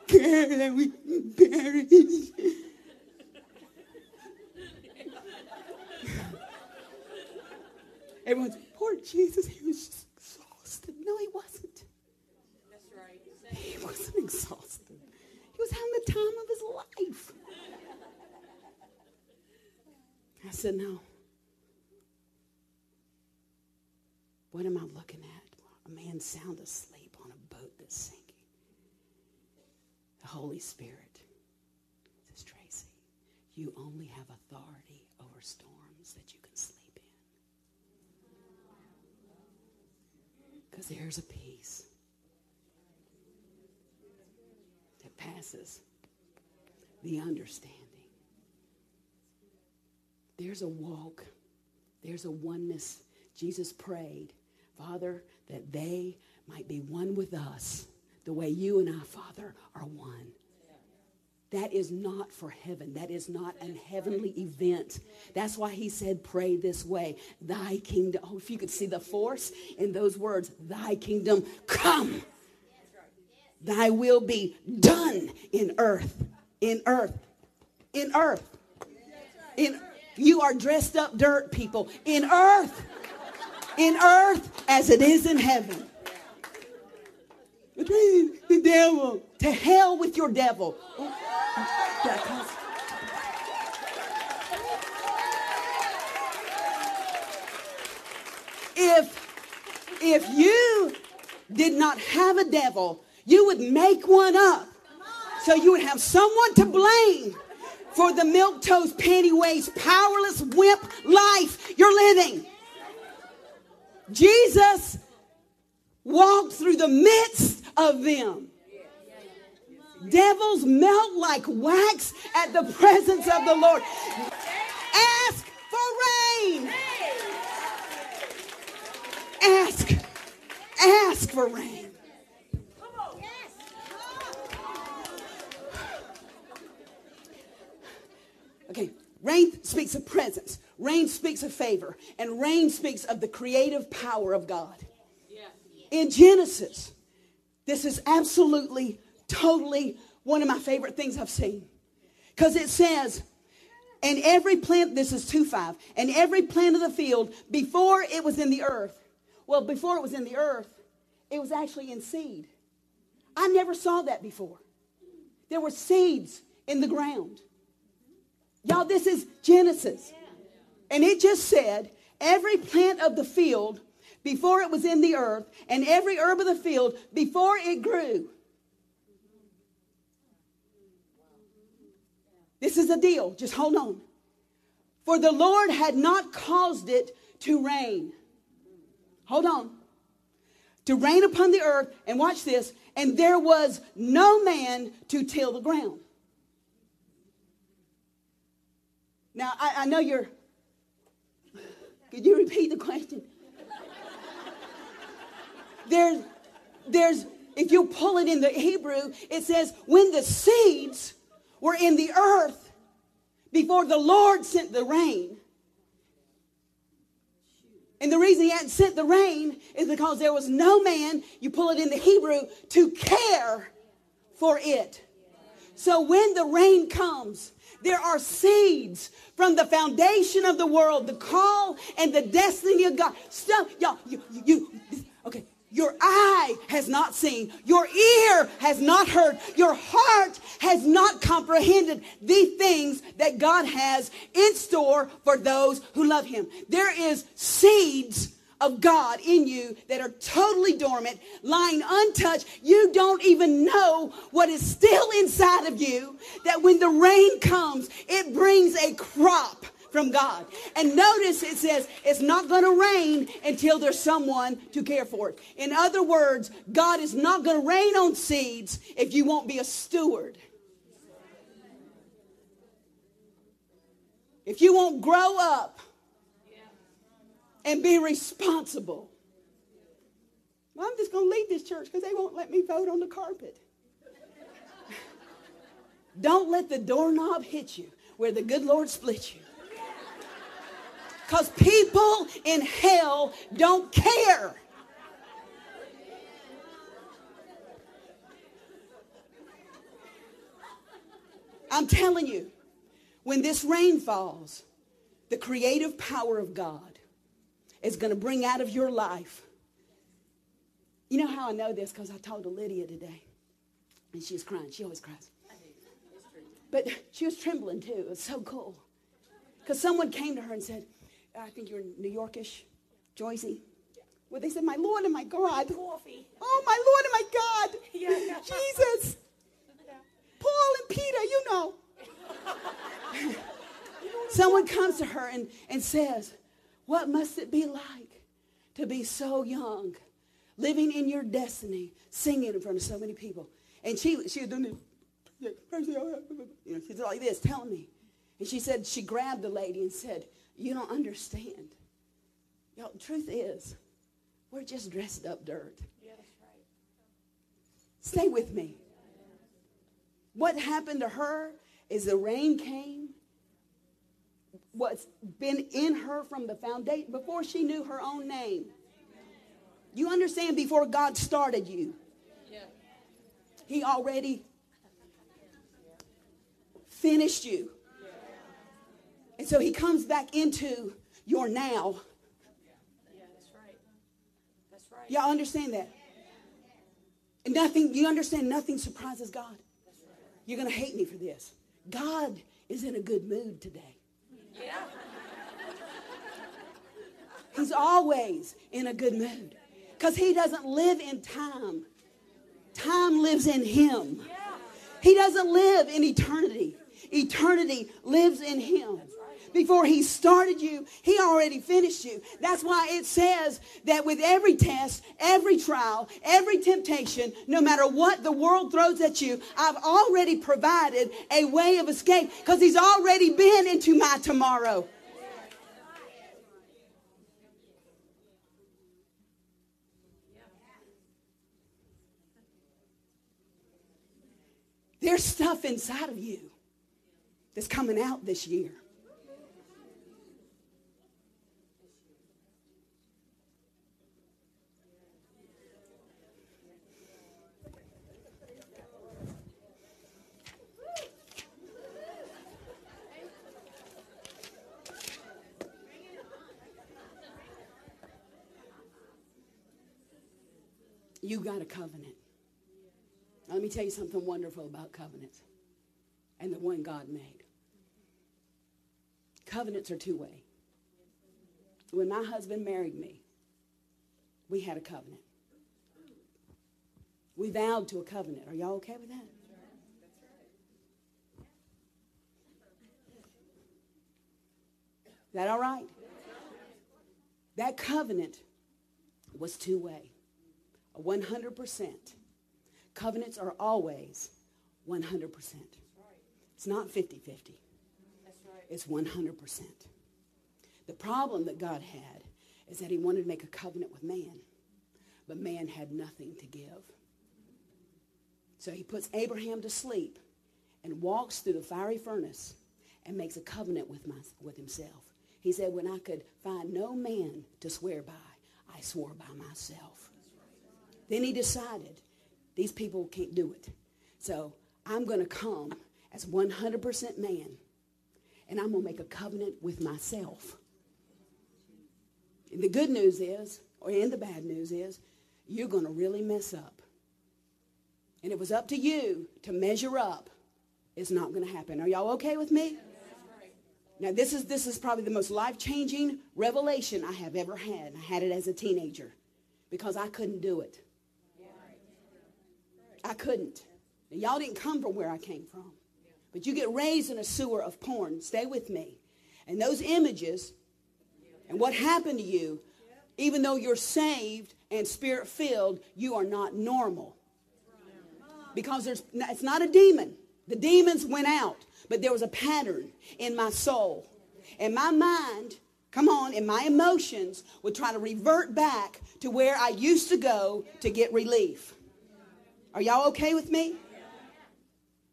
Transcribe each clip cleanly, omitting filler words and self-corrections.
care that we perish. Everyone's, poor Jesus, he was just exhausted. No, he wasn't. That's right. He wasn't exhausted. He was having the time of his life. I said, no. What am I looking at? A man sound asleep on a boat that's sinking. The Holy Spirit says, Tracy, you only have authority over storms that you can sleep in. Because there's a peace that passes the understanding. There's a walk. There's a oneness. Jesus prayed, Father, that they might be one with us the way you and I, Father, are one. That is not for heaven. That is not an heavenly event. That's why he said, pray this way. Thy kingdom. Oh, if you could see the force in those words. Thy kingdom come. Thy will be done in earth. In earth. In earth. In, you are dressed up dirt, people. In earth. In earth as it is in heaven. The devil. To hell with your devil. If you did not have a devil, you would make one up. So you would have someone to blame for the milquetoast, panty-waist, powerless wimp life you're living. Jesus walked through the midst of them. Devils melt like wax at the presence of the Lord. Ask for rain. Ask for rain. Okay, rain speaks of presence. Rain speaks of favor. And rain speaks of the creative power of God. In Genesis, this is absolutely, totally one of my favorite things I've seen. Because it says, and every plant, this is 2:5, and every plant of the field before it was in the earth. Well, before it was in the earth, it was actually in seed. I never saw that before. There were seeds in the ground. Y'all, this is Genesis. And it just said, every plant of the field before it was in the earth, and every herb of the field before it grew. This is a deal. Just hold on. For the Lord had not caused it to rain. Hold on. To rain upon the earth, and watch this, and there was no man to till the ground. Now, I know you're... Could you repeat the question? There's, if you pull it in the Hebrew, it says, when the seeds were in the earth before the Lord sent the rain. And the reason he hadn't sent the rain is because there was no man, you pull it in the Hebrew, to care for it. So when the rain comes, there are seeds from the foundation of the world, the call and the destiny of God. Stuff, y'all, okay. Your eye has not seen, your ear has not heard, your heart has not comprehended the things that God has in store for those who love him. There is seeds of God in you that are totally dormant, lying untouched. You don't even know what is still inside of you, that when the rain comes, it brings a crop from God. And notice it says it's not going to rain until there's someone to care for it. In other words, God is not going to rain on seeds if you won't be a steward. If you won't grow up and be responsible. Well, I'm just going to leave this church because they won't let me vote on the carpet. Don't let the doorknob hit you where the good Lord split you. Because people in hell don't care. I'm telling you, when this rain falls, the creative power of God is going to bring out of your life. You know how I know this? Because I talked to Lydia today. And she was crying. She always cries. But she was trembling too. It was so cool. Because someone came to her and said, I think you're New Yorkish, Joycey. Well, they said, my Lord and my God. Coffee. Oh, my Lord and my God. Yeah. Jesus. Paul and Peter, you know. Someone comes to her and says, what must it be like to be so young, living in your destiny, singing in front of so many people? And she was doing this. You know, she's like this, telling me. And she said, she grabbed the lady and said, you don't understand. Y'all, the truth is, we're just dressed up dirt. Yeah, that's right. Stay with me. What happened to her is the rain came. What's been in her from the foundation, before she knew her own name. You understand, before God started you, He already finished you. And so He comes back into your now. Yeah, that's right. That's right. Y'all understand that? And nothing, you understand, nothing surprises God. You're going to hate me for this. God is in a good mood today. Yeah. He's always in a good mood. Because He doesn't live in time. Time lives in Him. He doesn't live in eternity. Eternity lives in Him. Before He started you, He already finished you. That's why it says that with every test, every trial, every temptation, no matter what the world throws at you, I've already provided a way of escape because He's already been into my tomorrow. There's stuff inside of you that's coming out this year. You got a covenant. Now, let me tell you something wonderful about covenants and the one God made. Covenants are two-way. When my husband married me, we had a covenant. We vowed to a covenant. Are y'all okay with that? Is that all right? That covenant was two-way. 100%. Covenants are always 100%. It's not 50-50. It's 100%. The problem that God had is that He wanted to make a covenant with man, but man had nothing to give. So He puts Abraham to sleep and walks through the fiery furnace and makes a covenant with himself. He said, when I could find no man to swear by, I swore by myself. Then He decided, these people can't do it. So I'm going to come as 100% man, and I'm going to make a covenant with myself. And the good news is, and the bad news is, you're going to really mess up. And it was up to you to measure up. It's not going to happen. Are y'all okay with me? Now, this is probably the most life-changing revelation I have ever had. I had it as a teenager because I couldn't do it. I couldn't. Now, y'all didn't come from where I came from. But you get raised in a sewer of porn. Stay with me. And those images and what happened to you, even though you're saved and spirit-filled, you are not normal. Because it's not a demon. The demons went out. But there was a pattern in my soul. And my mind, come on, and my emotions would try to revert back to where I used to go to get relief. Are y'all okay with me?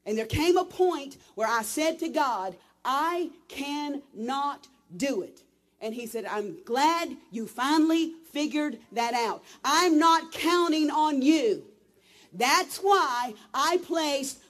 And there came a point where I said to God, I cannot do it. And He said, I'm glad you finally figured that out. I'm not counting on you. That's why I placed